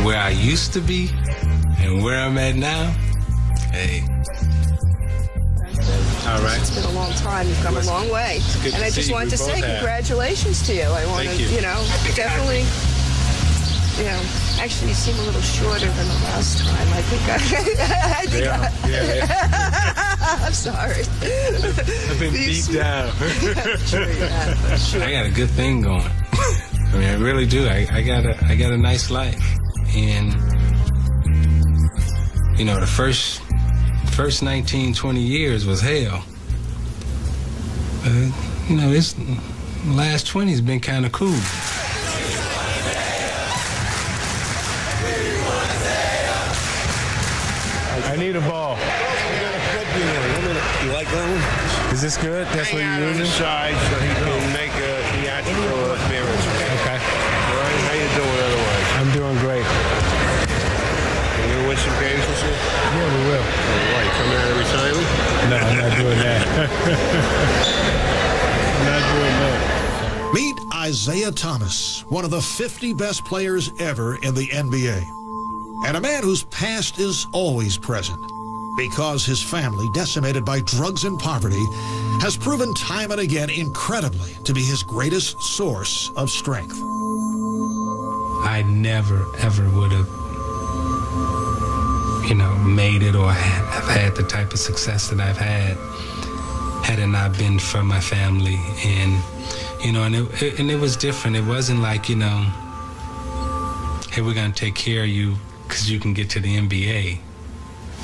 where I used to be and where I'm at now, hey. All right. It's been a long time. You've come a long way. And I just wanted to say congratulations to you. I want to, definitely, actually you seem a little shorter than the last time. I think I'm sorry. I've been beat down. Sure. I got a good thing going. I mean, I really do. I got a nice life. And, the first 19, 20 years was hell. This last 20 has been kind of cool. I need a ball. You like that one? Is this good? That's what you're using? Side so he can make a theatrical appearance. Okay. All right, how you doing otherwise? I'm doing great. You gonna win some games this year? Yeah, we will. Why, you coming out of retirement? No, I'm not doing that. I'm not doing that. Meet Isiah Thomas, one of the 50 best players ever in the NBA. And a man whose past is always present, because his family, decimated by drugs and poverty, has proven time and again incredibly to be his greatest source of strength. I never, ever would have, made it or have had the type of success that I've had it not been for my family. And, and it was different. It wasn't like, hey, we're going to take care of you because you can get to the NBA.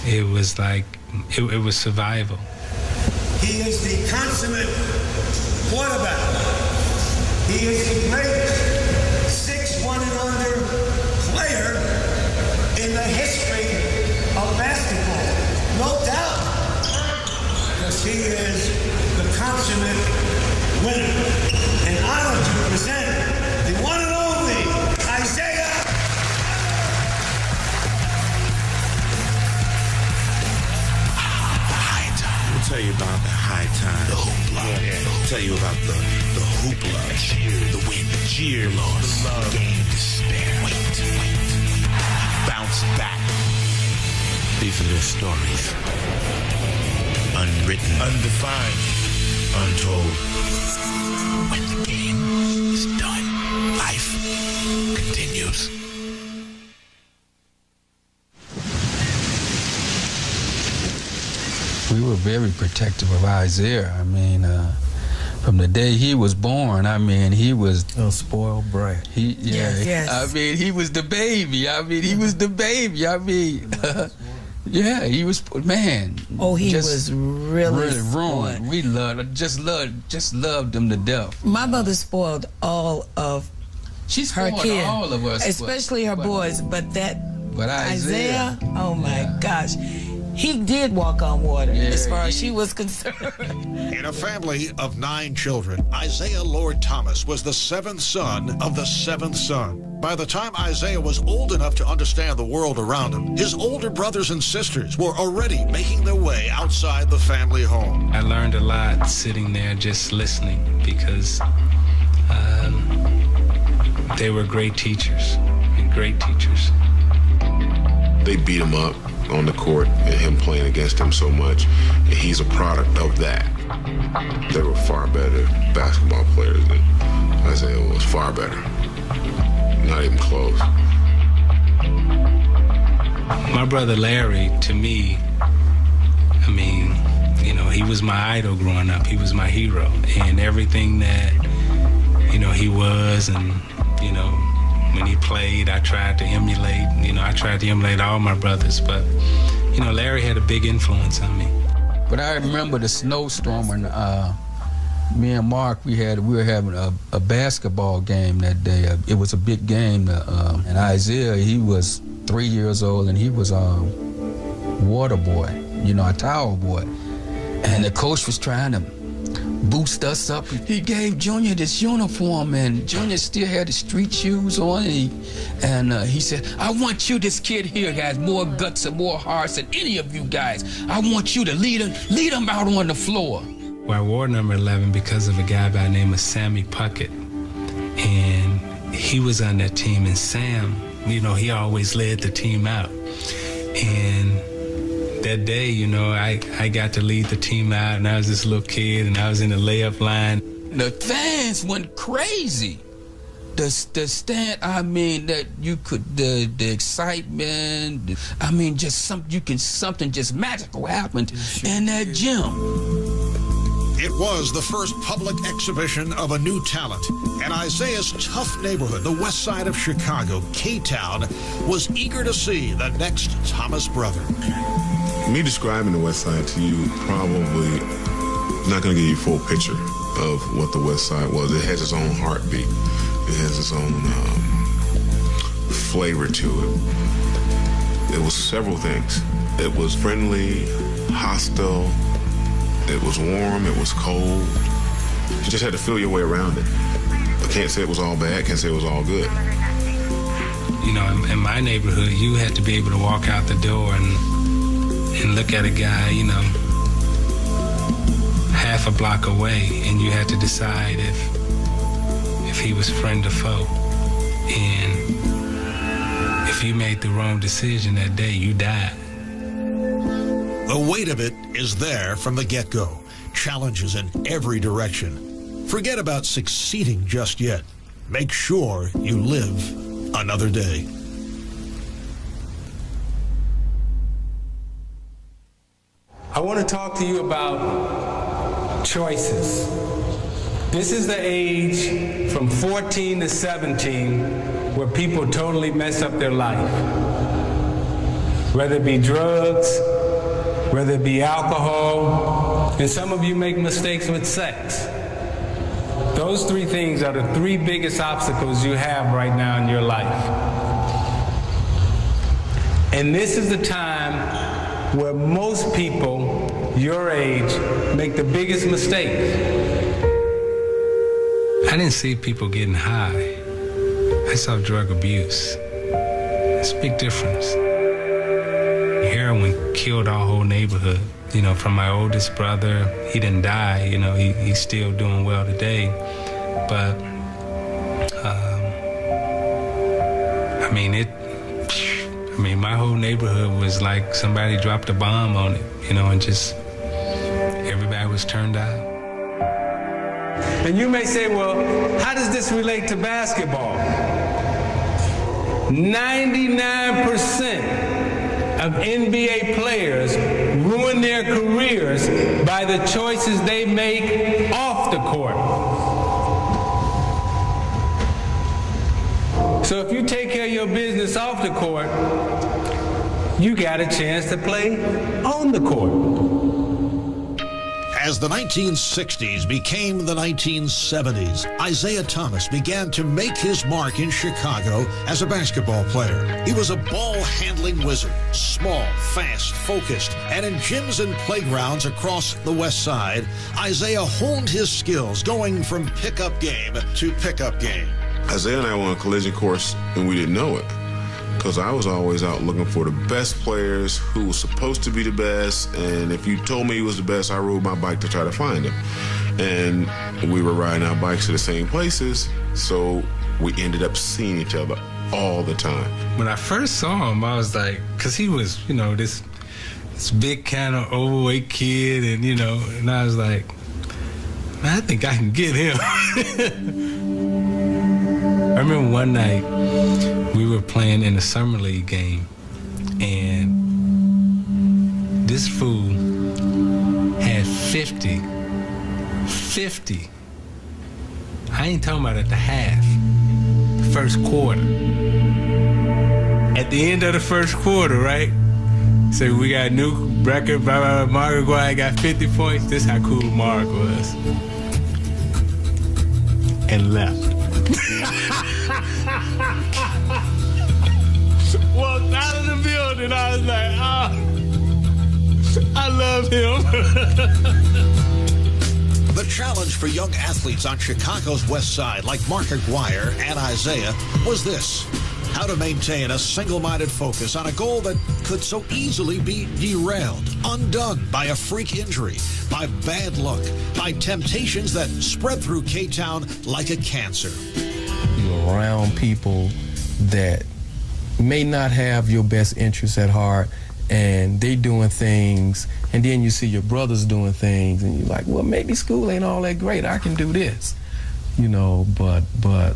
It was like, it was survival. He is the consummate quarterback. He is the greatest 6'1" and under player in the history of basketball. No doubt. Because he is the consummate winner. And honored to present the one and only Isiah. Tell you about the high time, the hoopla. Tell you about the hoopla, the win, the cheer, loss, the game, despair. Wait. Bounce back. These are their stories. Unwritten, undefined, untold. When the game is done, life continues. We were very protective of Isiah. I mean, from the day he was born, he was a spoiled brat. Yes. I mean, he was the baby. He was the baby. He was, man. Oh, he was really ruined. We loved him to death. My mother spoiled all of her kids, all of us, especially her boys. But Isiah, oh my gosh. He did walk on water, as far as she was concerned. In a family of 9 children, Isiah Lord Thomas was the 7th son of the 7th son. By the time Isiah was old enough to understand the world around him, his older brothers and sisters were already making their way outside the family home. I learned a lot sitting there just listening because they were great teachers. They beat him up on the court and him playing against him so much, and he's a product of that. They were far better basketball players than Isiah was, far better. Not even close. My brother Larry, to me, he was my idol growing up. He was my hero, and everything that, he was, and, when he played, I tried to emulate. I tried to emulate all my brothers, but, Larry had a big influence on me. But I remember the snowstorm when me and Mark, we were having a basketball game that day. It was a big game, and Isiah, he was 3 years old, and he was a water boy, a towel boy. And the coach was trying to boost us up. He gave Junior this uniform, and Junior still had the street shoes on. And he said, I want you, this kid here has more guts and more hearts than any of you guys. I want you to lead him out on the floor. Well, I wore number 11 because of a guy by the name of Sammy Puckett. And he was on that team, and Sam you know, he always led the team out. And that day, you know, I got to lead the team out, and I was this little kid, and I was in the layup line. The fans went crazy. The stand, I mean, that you could, the excitement, I mean, just something just magical happened in that gym. It was the first public exhibition of a new talent, and Isiah's tough neighborhood, the west side of Chicago, K-Town, was eager to see the next Thomas brother. Me describing the west side to you probably not going to give you a full picture of what the west side was. It has its own heartbeat. It has its own flavor to it. It was several things. It was friendly, hostile. It was warm, it was cold. You just had to feel your way around it. I can't say it was all bad, can't say it was all good. You know, in my neighborhood, you had to be able to walk out the door and look at a guy, you know, half a block away, and you had to decide if he was friend or foe. And if you made the wrong decision that day, you died. The weight of it is there from the get-go. Challenges in every direction. Forget about succeeding just yet. Make sure you live another day. I want to talk to you about choices. This is the age from 14 to 17 where people totally mess up their life. Whether it be drugs, whether it be alcohol, and some of you make mistakes with sex. Those three things are the three biggest obstacles you have right now in your life. And this is the time where most people your age make the biggest mistakes. I didn't see people getting high. I saw drug abuse. It's a big difference. Heroin killed our whole neighborhood. You know, from my oldest brother, he didn't die. You know, he's still doing well today. But, my whole neighborhood was like somebody dropped a bomb on it, you know, and just everybody was turned out. And you may say, well, how does this relate to basketball? 99% of NBA players ruin their careers by the choices they make off the court. So if you take care of your business off the court, you got a chance to play on the court. As the 1960s became the 1970s, Isiah Thomas began to make his mark in Chicago as a basketball player. He was a ball-handling wizard, small, fast, focused, and in gyms and playgrounds across the West Side, Isiah honed his skills, going from pickup game to pickup game. Isiah and I were on a collision course, and we didn't know it, because I was always out looking for the best players who was supposed to be the best, and if you told me he was the best, I rode my bike to try to find him. And we were riding our bikes to the same places, so we ended up seeing each other all the time. When I first saw him, I was like, because he was, you know, this big kind of overweight kid, and, you know, and I was like, man, I think I can get him. I remember one night, we were playing in a summer league game, and this fool had 50. I ain't talking about at the half, the first quarter. At the end of the first quarter, right? So we got a new record, blah, blah, blah. Mark Aguirre got 50 points. This is how cool Mark was. And left. Walked out of the building, I was like, oh, I love him. The challenge for young athletes on Chicago's West Side, like Mark Aguirre and Isiah, was this: how to maintain a single-minded focus on a goal that could so easily be derailed, undone by a freak injury, by bad luck, by temptations that spread through K-Town like a cancer. You're around people that may not have your best interests at heart, and they doing things, and then you see your brothers doing things, and you're like, well, maybe school ain't all that great. I can do this, But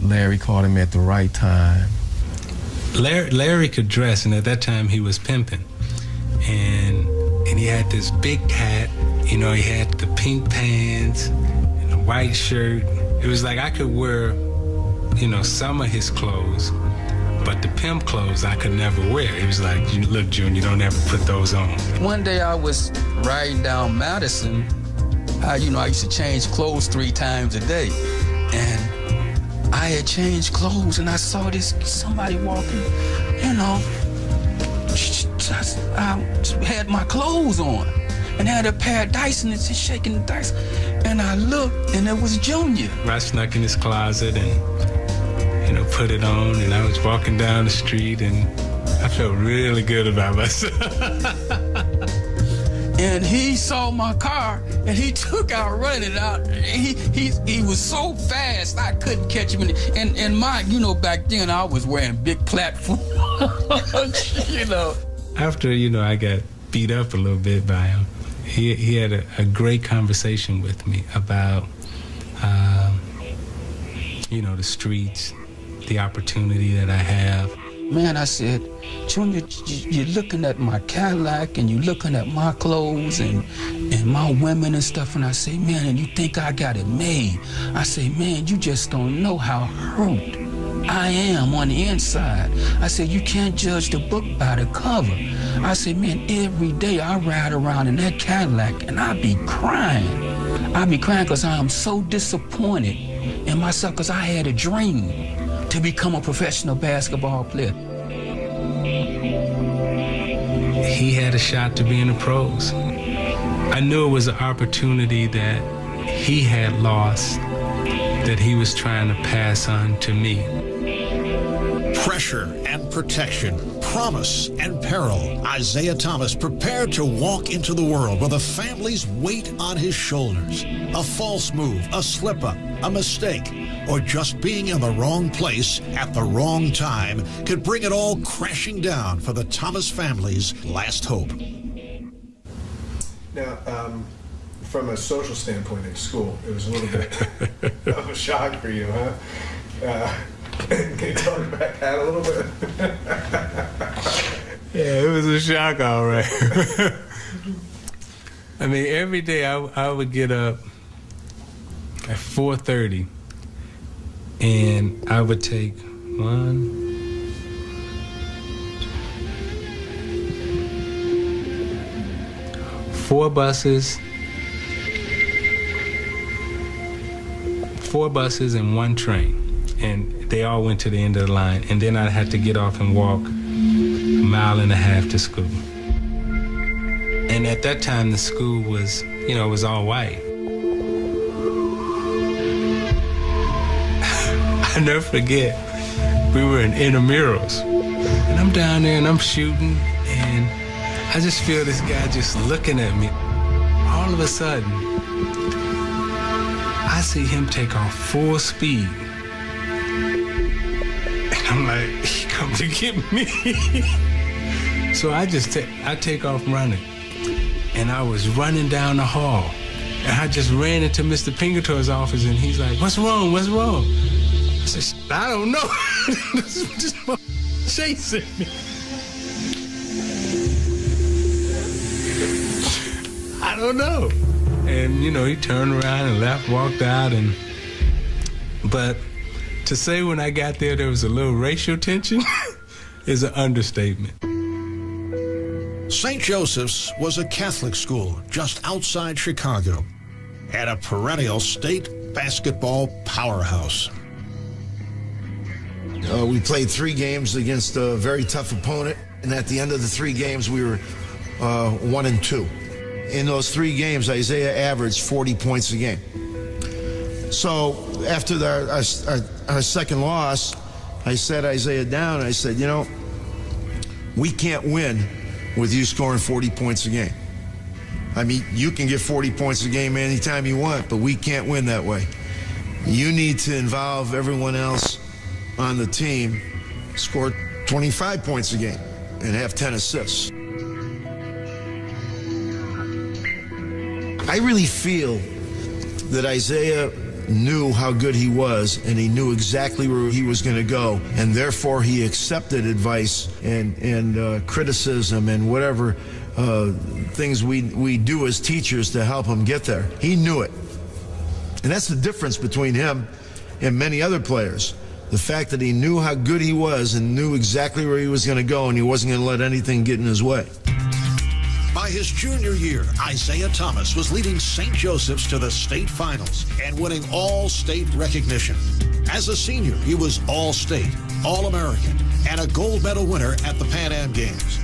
Larry caught him at the right time. Larry could dress, and at that time he was pimping, and he had this big hat. He had the pink pants and the white shirt. It was like I could wear, some of his clothes, but the pimp clothes I could never wear. It was like, look, Junior, don't ever put those on. One day I was riding down Madison. I used to change clothes 3 times a day. And I had changed clothes, and I saw somebody walking, I had my clothes on, and had a pair of dice, and it's shaking the dice. And I looked, and it was Junior. I snuck in his closet and, put it on, and I was walking down the street, and I felt really good about myself. And he saw my car, and he took out running out. He was so fast, I couldn't catch him. And my, back then I was wearing big platforms, After, I got beat up a little bit by him, he had a great conversation with me about, the streets, the opportunity that I have. Man, I said, Junior, you're looking at my Cadillac, and you're looking at my clothes and my women and stuff, and I say, man, and you think I got it made. I say, man, you just don't know how hurt I am on the inside. I said, you can't judge the book by the cover. I said, man, every day I ride around in that Cadillac, and I be crying. I be crying because I am so disappointed in myself, because I had a dream to become a professional basketball player. He had a shot to be in the pros. I knew it was an opportunity that he had lost, that he was trying to pass on to me. Pressure and protection, promise and peril. Isiah Thomas prepared to walk into the world with a family's weight on his shoulders. A false move, a slip-up, a mistake, or just being in the wrong place at the wrong time could bring it all crashing down for the Thomas family's last hope. Now, from a social standpoint in school, it was a little bit of a shock for you, huh? Can you talk about that a little bit? Yeah, it was a shock, all right. I mean, every day I would get up at 4:30, and I would take 4 buses and 1 train. And they all went to the end of the line. And then I'd have to get off and walk 1.5 miles to school. And at that time, the school was, it was all white. I never forget, we were in intramurals. And I'm down there and I'm shooting, and I just feel this guy just looking at me. All of a sudden, I see him take off full speed. And I'm like, he come to get me. So I take off running. And I was running down the hall. And I just ran into Mr. Pinkerton's office, and he's like, what's wrong? What's wrong? I said, I don't know. Just chasing me. I don't know. And, he turned around and left, walked out. But to say when I got there was a little racial tension is an understatement. St. Joseph's was a Catholic school just outside Chicago and a perennial state basketball powerhouse. We played 3 games against a very tough opponent, and at the end of the 3 games, we were 1-2. In those 3 games, Isiah averaged 40 points a game. So after our second loss, I sat Isiah down, and I said, we can't win with you scoring 40 points a game. I mean, you can get 40 points a game anytime you want, but we can't win that way. You need to involve everyone else on the team, score 25 points a game and have 10 assists. I really feel that Isiah knew how good he was, and he knew exactly where he was going to go, and therefore he accepted advice and criticism and whatever things we do as teachers to help him get there. He knew it. And that's the difference between him and many other players. The fact that he knew how good he was and knew exactly where he was going to go, and he wasn't going to let anything get in his way. By his junior year, Isiah Thomas was leading St. Joseph's to the state finals and winning all-state recognition. As a senior, he was all-state, all-American, and a gold medal winner at the Pan Am Games.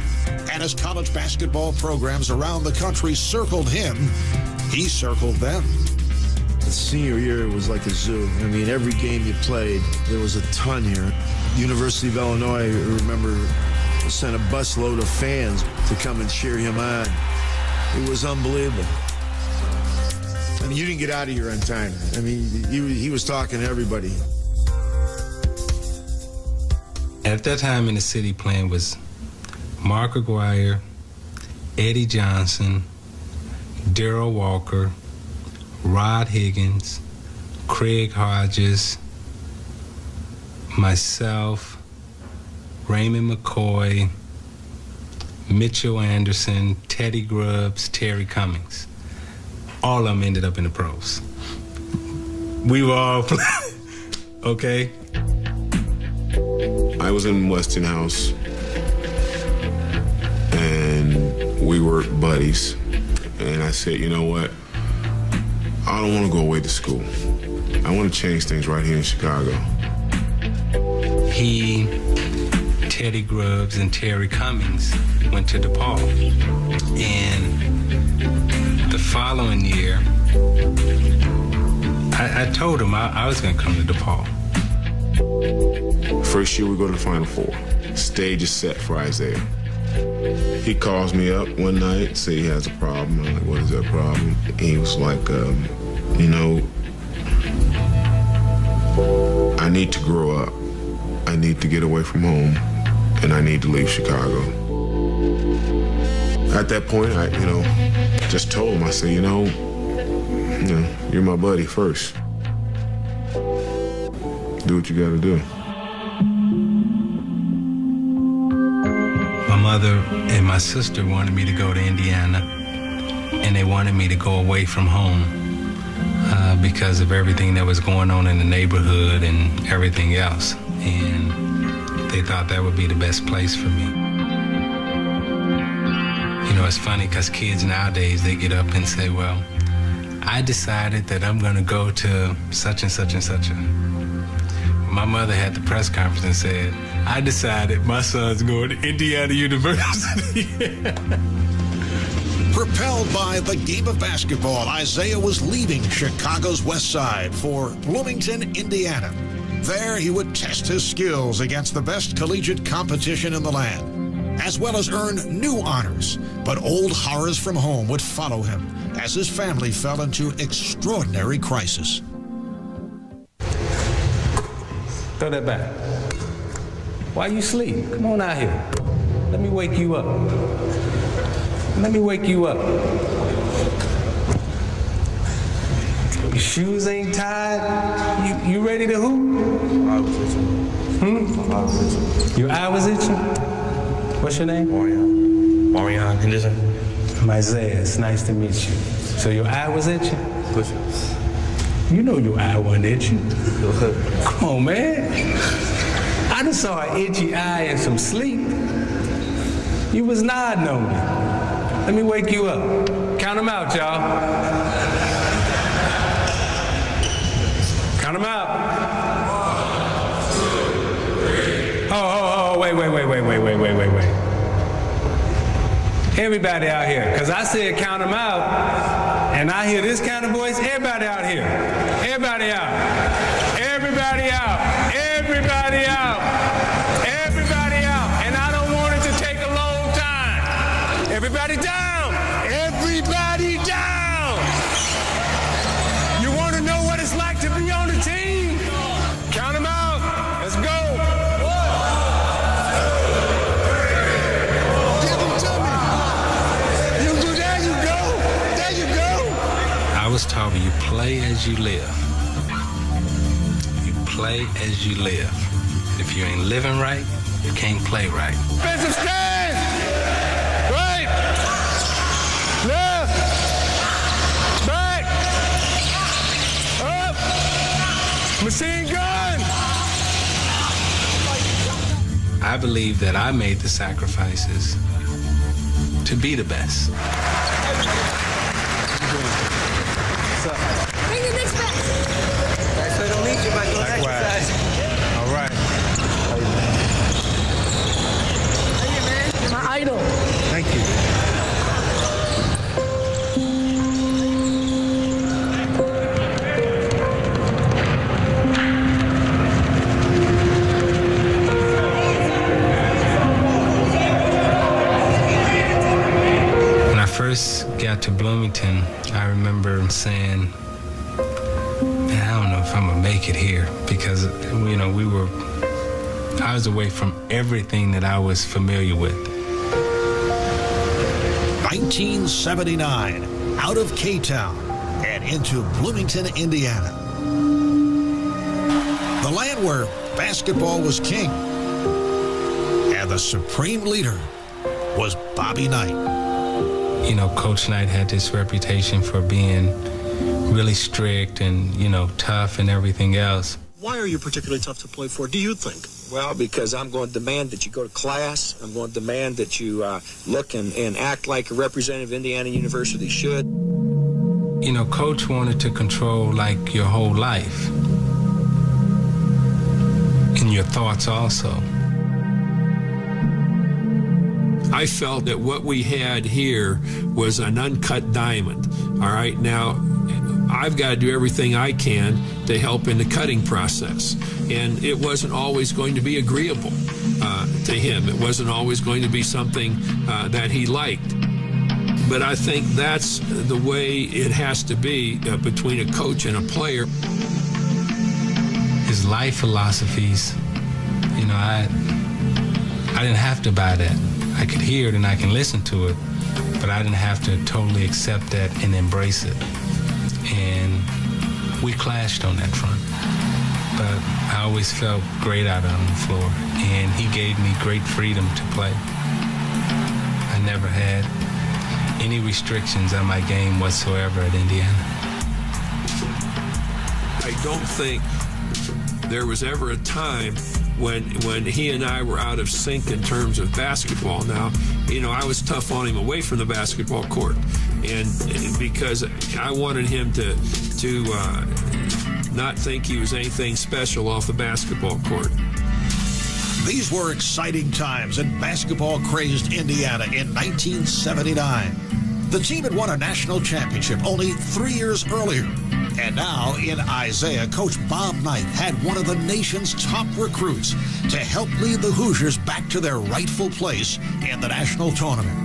And as college basketball programs around the country circled him, he circled them. The senior year was like a zoo. I mean, every game you played, there was a ton here. University of Illinois, I remember, sent a busload of fans to come and cheer him on. It was unbelievable. I mean, you didn't get out of here on time. I mean, he was talking to everybody. At that time in the city playing was Mark Aguirre, Eddie Johnson, Darrell Walker, Rod Higgins, Craig Hodges, myself, Raymond McCoy, Mitchell Anderson, Teddy Grubbs, Terry Cummings. All of them ended up in the pros. We were all okay. I was in Westinghouse, and we were buddies. And I said, you know what? I don't want to go away to school. I want to change things right here in Chicago. He, Teddy Grubbs, and Terry Cummings went to DePaul. And the following year, I told him I was going to come to DePaul. First year we go to the Final Four. Stage is set for Isiah. He calls me up one night, say he has a problem. I'm like, what is that problem? And he was like, you know, I need to grow up. I need to get away from home, and I need to leave Chicago. At that point, I, just told him, I said, you're my buddy first. Do what you gotta do. My mother and my sister wanted me to go to Indiana, and they wanted me to go away from home because of everything that was going on in the neighborhood and everything else. And they thought that would be the best place for me. It's funny because kids nowadays, they get up and say, well, I decided that I'm going to go to such and such and such. My mother had the press conference and said, I decided my son's going to Indiana University. Propelled by the game of basketball, Isiah was leaving Chicago's West Side for Bloomington, Indiana. There, he would test his skills against the best collegiate competition in the land, as well as earn new honors. But old horrors from home would follow him as his family fell into extraordinary crisis. Throw that back. Why you sleep? Come on out here. Let me wake you up. Let me wake you up. Your shoes ain't tied. You ready to hoop? I was itching. Your eye was itching? What's your name? Marion Henderson. I'm Isiah. It's nice to meet you. So your eye was itching? Push. You know your eye wasn't itching. Come on, man. I just saw an itchy eye and some sleep. You was nodding on me. Let me wake you up. Count them out, y'all. Count them out. 1, 2, 3. Oh, wait. Everybody out here, because I said count them out, and I hear this kind of voice. Everybody out here. Everybody out. Everybody out. Everybody out. Everybody out. And I don't want it to take a long time. Everybody down. Everybody down. You want to know what it's like to be on the team? Count them out. Let's go. 1, play as you live. You play as you live. If you ain't living right, you can't play right. Defensive stand! Right! Left! Back! Up! Machine gun! I believe that I made the sacrifices to be the best. Bring the next back. That's why I don't need you, but don't exercise. All right. Hey, man. You're my idol. Thank you. When I first got to Bloomington, I remember saying, man, I don't know if I'm gonna make it here, because, you know, I was away from everything that I was familiar with. 1979, out of K-Town and into Bloomington, Indiana. The land where basketball was king. And the supreme leader was Bobby Knight. You know, Coach Knight had this reputation for being really strict and, you know, tough and everything else. Why are you particularly tough to play for, do you think? Well, because I'm going to demand that you go to class. I'm going to demand that you look and act like a representative of Indiana University should. You know, Coach wanted to control, like, your whole life. And your thoughts also. I felt that what we had here was an uncut diamond. All right, now I've got to do everything I can to help in the cutting process. And it wasn't always going to be agreeable to him. It wasn't always going to be something that he liked. But I think that's the way it has to be between a coach and a player. His life philosophies, you know, I didn't have to buy that. I could hear it and I can listen to it, but I didn't have to totally accept that and embrace it. And we clashed on that front. But I always felt great out on the floor, and he gave me great freedom to play. I never had any restrictions on my game whatsoever at Indiana. I don't think there was ever a time when he and I were out of sync in terms of basketball. Now, you know, I was tough on him away from the basketball court, and because I wanted him to not think he was anything special off the basketball court. These were exciting times in basketball-crazed Indiana in 1979. The team had won a national championship only 3 years earlier. And now, in Isiah, Coach Bob Knight had one of the nation's top recruits to help lead the Hoosiers back to their rightful place in the national tournament.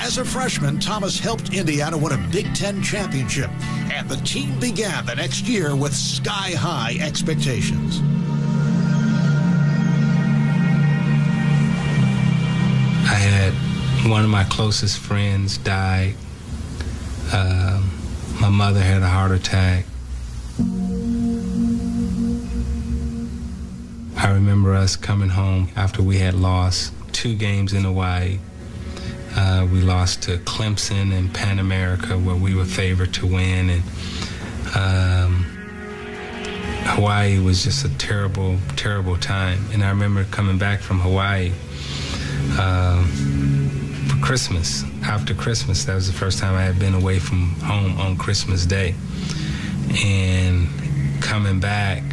As a freshman, Thomas helped Indiana win a Big Ten championship, and the team began the next year with sky-high expectations. I had one of my closest friends died. My mother had a heart attack. I remember us coming home after we had lost 2 games in Hawaii. We lost to Clemson and Pan America, where we were favored to win. And Hawaii was just a terrible, terrible time. And I remember coming back from Hawaii for Christmas. After Christmas, that was the first time I had been away from home on Christmas Day. And coming back,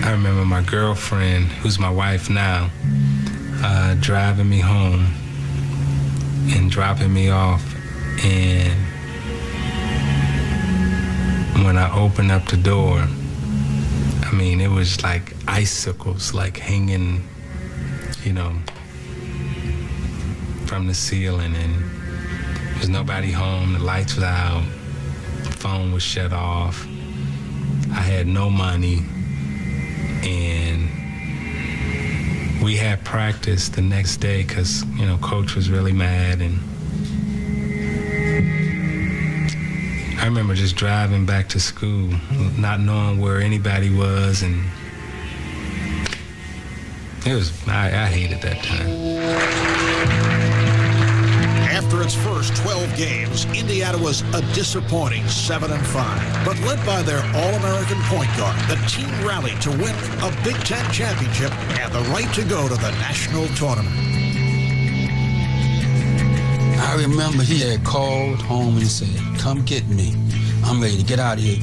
I remember my girlfriend, who's my wife now, driving me home and dropping me off. And when I opened up the door, I mean, it was like icicles, like hanging, you know, from the ceiling, and there was nobody home. The lights was out, the phone was shut off. I had no money, and we had practice the next day because, you know, Coach was really mad. And I I remember just driving back to school, not knowing where anybody was, and I hated that time. After its first 12 games, Indiana was a disappointing 7-5. But led by their All-American point guard, the team rallied to win a Big Ten championship and the right to go to the national tournament. I remember he had called home and said, "Come get me. I'm ready to get out of here."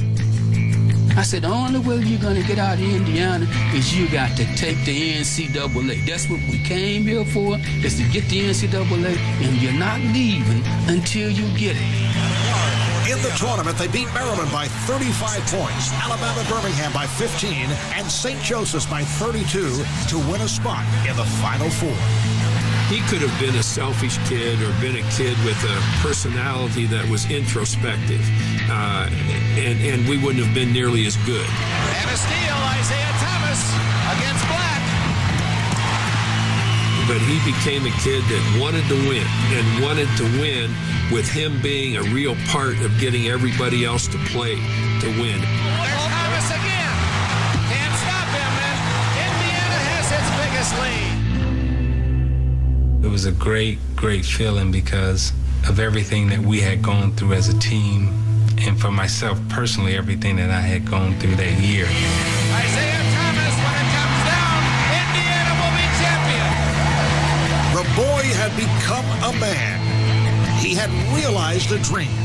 I said, the only way you're going to get out of Indiana is you got to take the NCAA. That's what we came here for, is to get the NCAA, and you're not leaving until you get it. In the tournament, they beat Maryland by 35 points, Alabama Birmingham by 15, and St. Joseph's by 32 to win a spot in the Final Four. He could have been a selfish kid or been a kid with a personality that was introspective, and we wouldn't have been nearly as good. And a steal, Isiah Thomas against Black. But he became a kid that wanted to win, and wanted to win with him being a real part of getting everybody else to play to win. There's Thomas again. Can't stop him, and Indiana has its biggest lead. It was a great, great feeling because of everything that we had gone through as a team, and for myself personally, everything that I had gone through that year. Isiah Thomas, when it comes down, Indiana will be champion. The boy had become a man. He had realized a dream,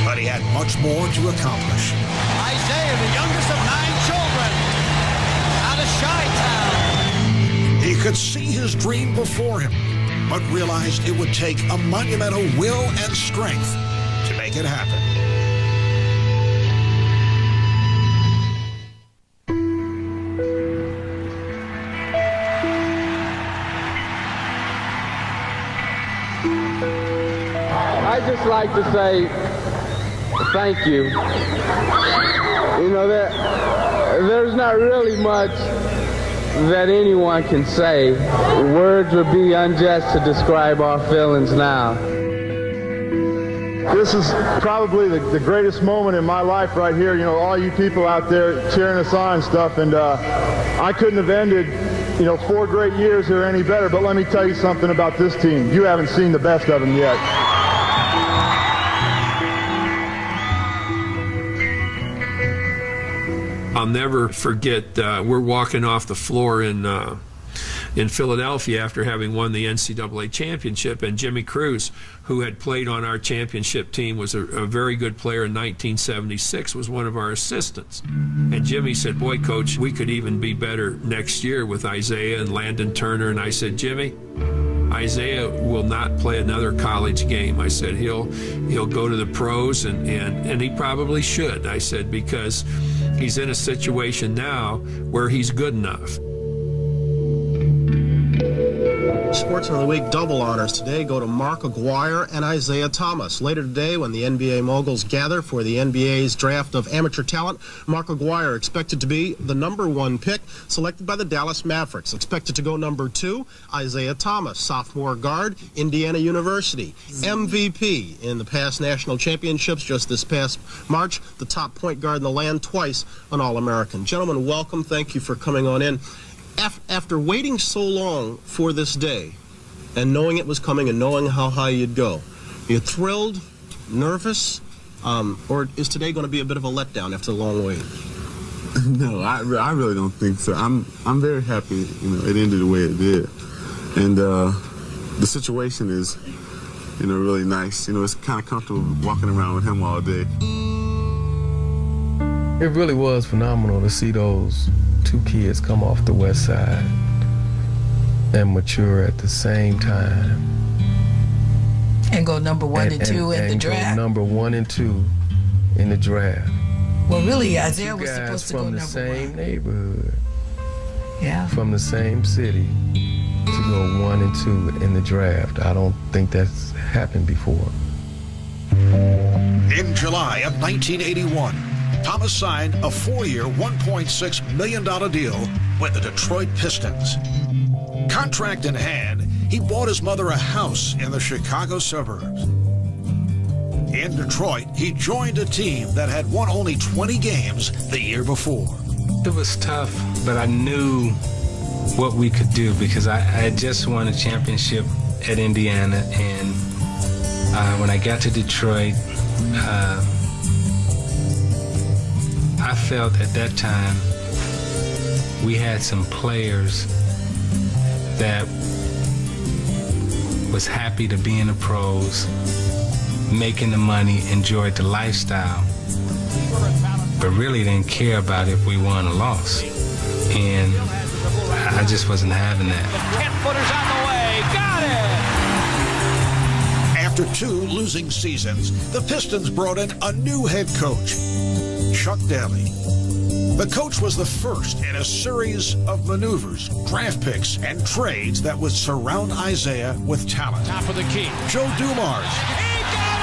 but he had much more to accomplish. Isiah, the youngest of 9 children, out of Chi-Town. He could see his dream before him, but realized it would take a monumental will and strength to make it happen. I'd just like to say thank you. You know, there's not really much that anyone can say. Words would be unjust to describe our feelings now. This is probably the greatest moment in my life right here. You know, all you people out there cheering us on and stuff, and I couldn't have ended, 4 great years here any better. But let me tell you something about this team. You haven't seen the best of them yet. I'll never forget, we're walking off the floor in Philadelphia after having won the NCAA championship, and Jimmy Cruz, who had played on our championship team, was a very good player in 1976, was one of our assistants. And Jimmy said, "Boy, Coach, we could even be better next year with Isiah and Landon Turner." And I said, "Jimmy, Isiah will not play another college game." I said, he'll go to the pros, and he probably should. I said, because he's in a situation now where he's good enough. Sportsman of the Week double honors today go to Mark Aguirre and Isiah Thomas. Later today, when the NBA moguls gather for the NBA's draft of amateur talent, Mark Aguirre expected to be the #1 pick, selected by the Dallas Mavericks. Expected to go #2, Isiah Thomas, sophomore guard, Indiana University. MVP in the past national championships just this past March, the top point guard in the land, twice an All-American. Gentlemen, welcome. Thank you for coming on in. After waiting so long for this day and knowing it was coming and knowing how high you'd go, are you thrilled, nervous, or is today going to be a bit of a letdown after the long wait? No, I really don't think so. I'm very happy, it ended the way it did. And the situation is, really nice. It's kind of comfortable walking around with him all day. It really was phenomenal to see those 2 kids come off the west side and mature at the same time. And go #1 and 2 in the draft. Go #1 and 2 in the draft. Well, really, Isiah was supposed to go from the same neighborhood. Yeah. From the same city to go 1 and 2 in the draft. I don't think that's happened before. In July of 1981, Thomas signed a 4-year, $1.6 million deal with the Detroit Pistons. Contract in hand, he bought his mother a house in the Chicago suburbs. In Detroit, he joined a team that had won only 20 games the year before. It was tough, but I knew what we could do because I had just won a championship at Indiana, and when I got to Detroit, I felt at that time we had some players that was happy to be in the pros, making the money, enjoyed the lifestyle, but really didn't care about if we won or lost. And I just wasn't having that. 10-footers on the way. Got it! After 2 losing seasons, the Pistons brought in a new head coach, Chuck Daly. The coach was the first in a series of maneuvers, draft picks, and trades that would surround Isiah with talent. Top of the key. Joe Dumars. He got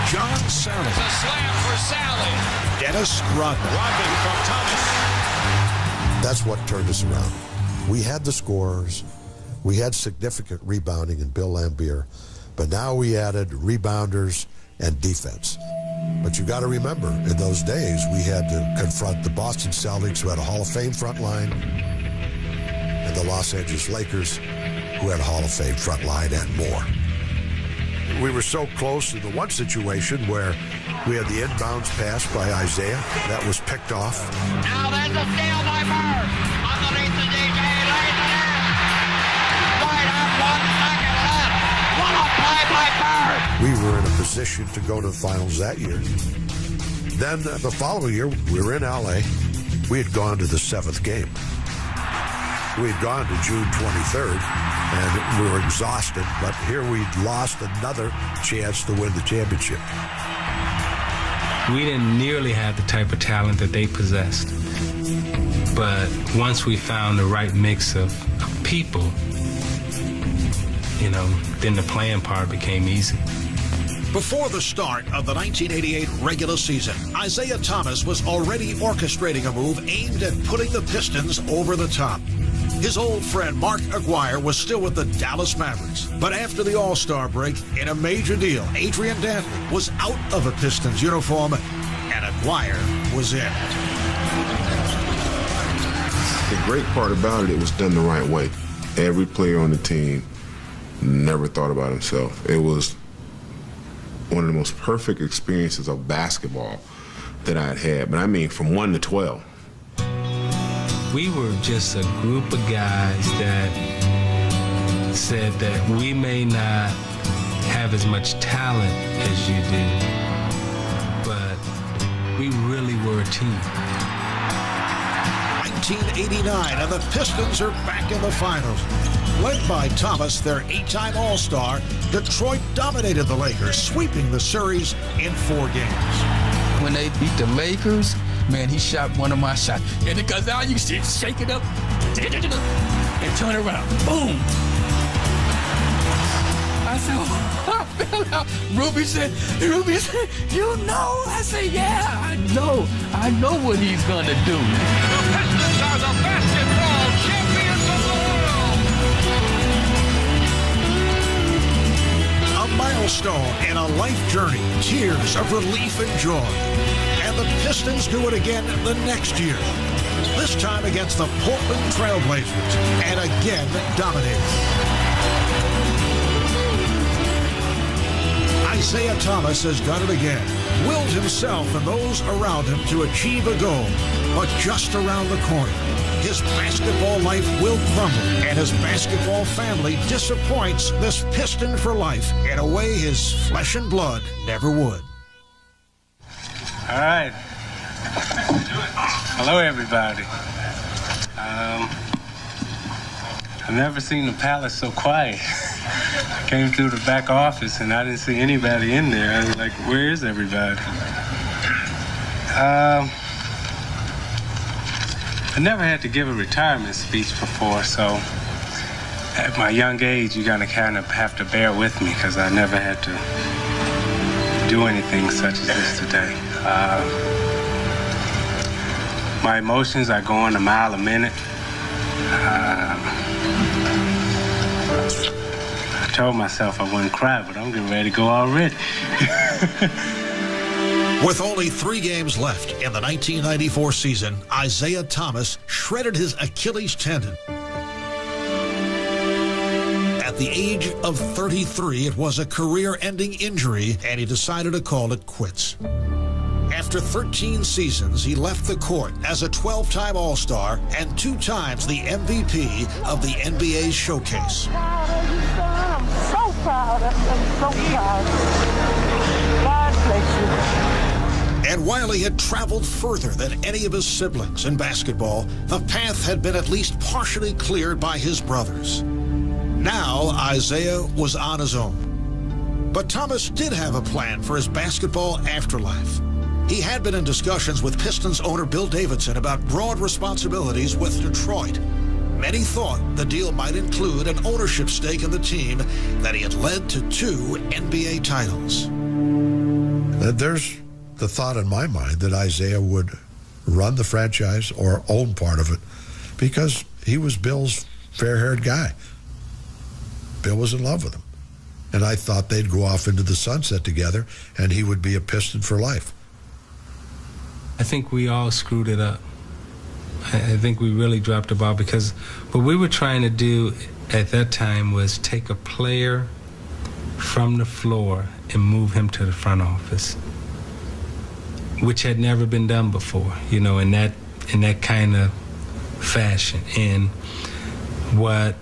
it! John Sally. It's a slam for Sally. Dennis Rodman. Rodman from Thomas. That's what turned us around. We had the scorers. We had significant rebounding in Bill Laimbeer, but now we added rebounders and defense. But you got to remember, in those days, we had to confront the Boston Celtics, who had a Hall of Fame front line, and the Los Angeles Lakers, who had a Hall of Fame front line and more. We were so close in the one situation where we had the inbounds pass by Isiah. That was picked off. Now there's a steal by Bird. Underneath the DJ, lays it in. Right on 1 second left. What a play by Bird. We were in a position to go to the finals that year. Then the following year, we were in LA. We had gone to the 7th game. We had gone to June 23rd, and we were exhausted, but here we'd lost another chance to win the championship. We didn't nearly have the type of talent that they possessed. But once we found the right mix of people, then the playing part became easy. Before the start of the 1988 regular season, Isiah Thomas was already orchestrating a move aimed at putting the Pistons over the top. His old friend Mark Aguirre was still with the Dallas Mavericks. But after the All-Star break, in a major deal, Adrian Dantley was out of a Pistons uniform, and Aguirre was in. The great part about it was done the right way. Every player on the team never thought about himself. It was one of the most perfect experiences of basketball that I'd had. But I mean, from 1 to 12. We were just a group of guys that said that we may not have as much talent as you do, but we really were a team. 1989, and the Pistons are back in the finals. Led by Thomas, their 8-time All-Star, Detroit dominated the Lakers, sweeping the series in 4 games. When they beat the Lakers, man, he shot one of my shots. And it goes down, you see it shake it up, and turn around. Boom! I said, oh, I fell out. Ruby said, you know? I said, yeah, I know what he's gonna do. The Pistons are the basketball champions of the world. A milestone in a life journey, tears of relief and joy. And the Pistons do it again the next year. This time against the Portland Trailblazers, and again dominated. Isiah Thomas has done it again, willed himself and those around him to achieve a goal, but just around the corner. His basketball life will crumble, and his basketball family disappoints this Piston for life in a way his flesh and blood never would. All right. Hello, everybody. I've never seen the Palace so quiet. I came through the back office and I didn't see anybody in there. I was like, where is everybody? I never had to give a retirement speech before, so at my young age, you gotta kind of have to bear with me because I never had to do anything such as this today. My emotions are going a mile a minute. I told myself I wouldn't cry, but I'm getting ready to go already. With only 3 games left in the 1994 season, Isiah Thomas shredded his Achilles tendon. At the age of 33, it was a career-ending injury, and he decided to call it quits. After 13 seasons, he left the court as a 12-time All-Star and 2 times the MVP of the NBA's showcase. I'm so proud. I'm so proud. God bless you. And while he had traveled further than any of his siblings in basketball, the path had been at least partially cleared by his brothers. Now, Isiah was on his own. But Thomas did have a plan for his basketball afterlife. He had been in discussions with Pistons owner Bill Davidson about broad responsibilities with Detroit. Many thought the deal might include an ownership stake in the team that he had led to 2 NBA titles. There's the thought in my mind that Isiah would run the franchise or own part of it because he was Bill's fair-haired guy. Bill was in love with him. And I thought they'd go off into the sunset together and he would be a Piston for life. I think we all screwed it up. I think we really dropped the ball because what we were trying to do at that time was take a player from the floor and move him to the front office, which had never been done before, you know, in that kind of fashion. And what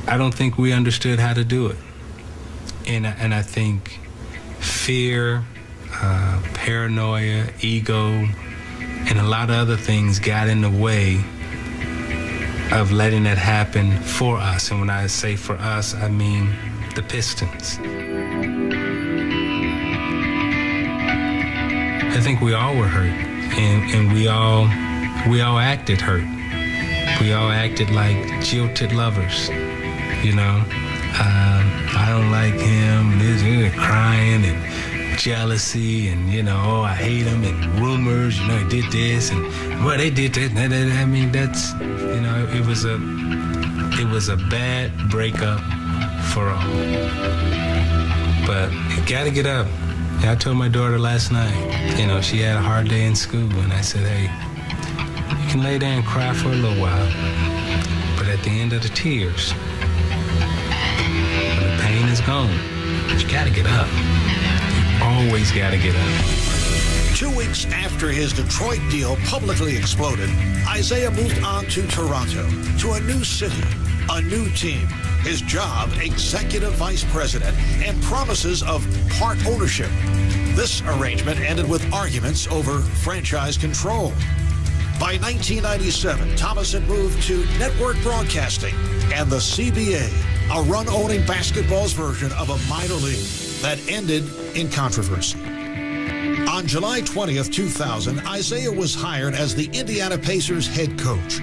I don't think we understood how to do it. And I think fear, paranoia, ego, and a lot of other things got in the way of letting that happen for us. And when I say for us, I mean the Pistons. I think we all were hurt, and we all acted hurt. We all acted like jilted lovers, you know. I don't like him, and crying and jealousy, and you know, oh, I hate him, and rumors, you know, he did this, and well, they did that. I mean, that's, you know, it was a bad breakup for all. But you gotta get up. I told my daughter last night, you know, she had a hard day in school, and I said, hey, you can lay there and cry for a little while, but at the end of the tears, when the pain is gone, you gotta get up. Always got to get up. 2 weeks after his Detroit deal publicly exploded, Isiah moved on to Toronto, to a new city, a new team, his job, executive vice president, and promises of part ownership. This arrangement ended with arguments over franchise control. By 1997, Thomas had moved to network broadcasting and the CBA, a run-owning basketball's version of a minor league that ended in controversy. On July 20th, 2000, Isiah was hired as the Indiana Pacers head coach,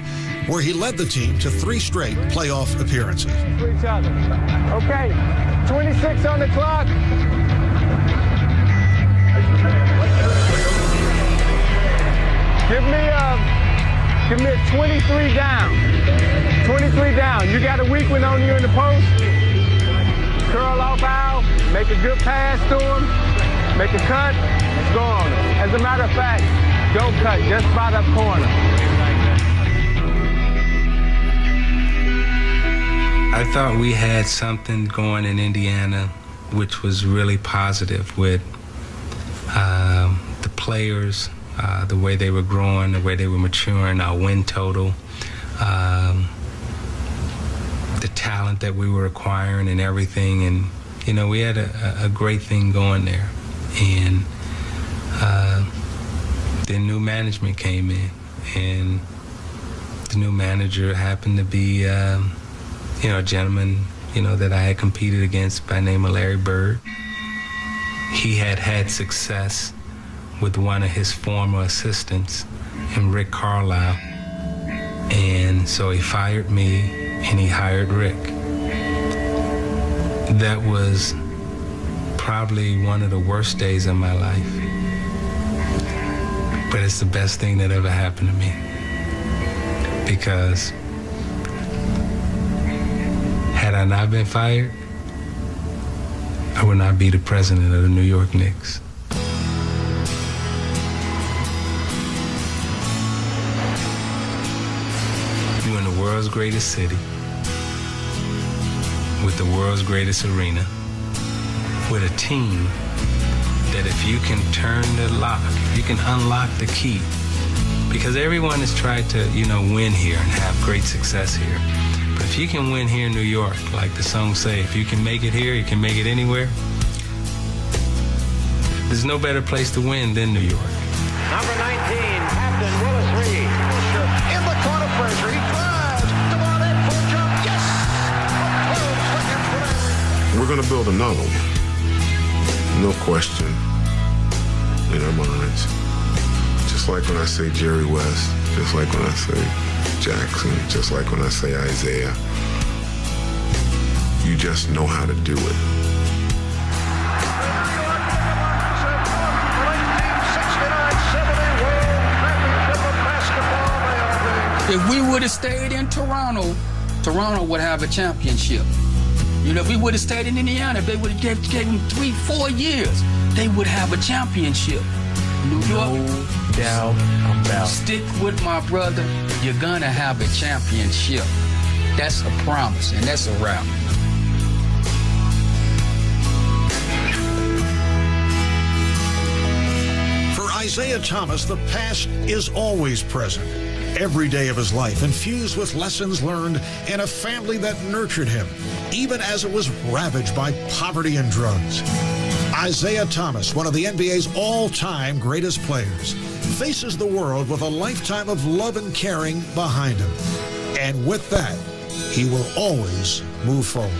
where he led the team to 3 straight playoff appearances. Okay, 26 on the clock. Give me a 23 down. 23 down. You got a weak one on you in the post. Curl off out, make a good pass to him, make a cut, go on him. As a matter of fact, don't cut, just spot up corner. I thought we had something going in Indiana which was really positive with the players, the way they were growing, the way they were maturing, our win total, the talent that we were acquiring and everything. And, you know, we had a great thing going there. And then new management came in, and the new manager happened to be, you know, a gentleman, you know, that I had competed against by the name of Larry Bird. He had had success with one of his former assistants, and Rick Carlisle. And so he fired me and he hired Rick. That was probably one of the worst days of my life. But it's the best thing that ever happened to me. Because had I not been fired, I would not be the president of the New York Knicks. greatest city, with the world's greatest arena, with a team that if you can turn the lock, you can unlock the key, because everyone has tried to, win here and have great success here. But if you can win here in New York, like the song say, if you can make it here, you can make it anywhere. There's no better place to win than New York. Number 19, Captain Willis Reed. In the corner pressure, he drives. Devon full jump. Yes! We're going to build another one. No question in our minds. Just like when I say Jerry West, just like when I say Jackson, just like when I say Isiah. You just know how to do it. If we would have stayed in Toronto, Toronto would have a championship. If we would have stayed in Indiana, if they would have gave them 3-4 years, they would have a championship. New York, no doubt about it. Stick with my brother, you're gonna have a championship. That's a promise, and that's a wrap. For Isiah Thomas, the past is always present. Every day of his life infused with lessons learned and a family that nurtured him, even as it was ravaged by poverty and drugs. Isiah Thomas, one of the NBA's all-time greatest players, faces the world with a lifetime of love and caring behind him. And with that, he will always move forward.